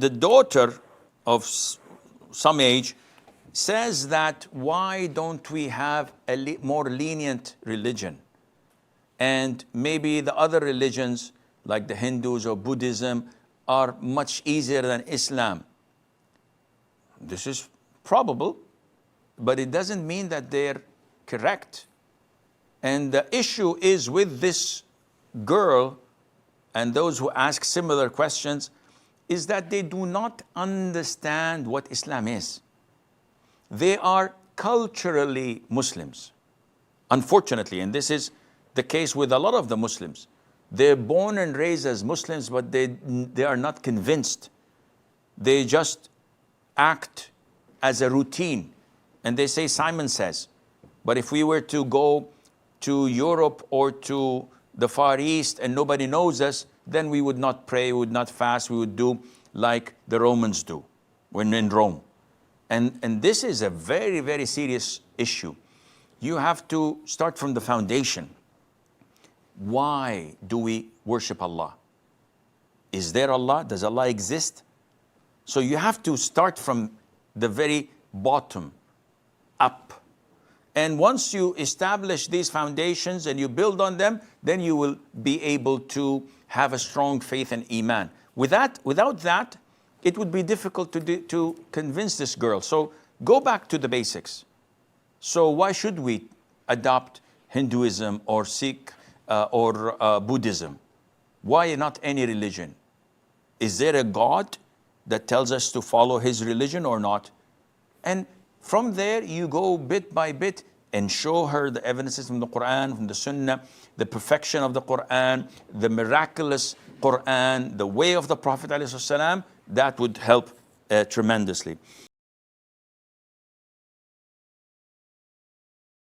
the daughter of some age says that why don't we have a more lenient religion? And maybe the other religions like the Hindus or Buddhism are much easier than Islam. This is probable, but it doesn't mean that they're correct. And the issue is with this girl and those who ask similar questions is that they do not understand what Islam is. They are culturally Muslims, unfortunately, and this is the case with a lot of the Muslims. They're born and raised as Muslims, but they are not convinced. They just act as a routine, and they say Simon says. But if we were to go to Europe or to the Far East and nobody knows us, then we would not pray, we would not fast, we would do like the Romans do when in Rome. And this is a very, very serious issue. You have to start from the foundation. Why do we worship Allah? Is there Allah? Does Allah exist? So you have to start from the very bottom up. And once you establish these foundations and you build on them, then you will be able to have a strong faith and iman. Without that, it would be difficult to convince this girl. So go back to the basics. So why should we adopt Hinduism or Sikh or Buddhism? Why not any religion? Is there a God that tells us to follow his religion or not? And from there, you go bit by bit and show her the evidences from the Quran, from the Sunnah, the perfection of the Quran, the miraculous Quran, the way of the Prophet ﷺ. That would help tremendously.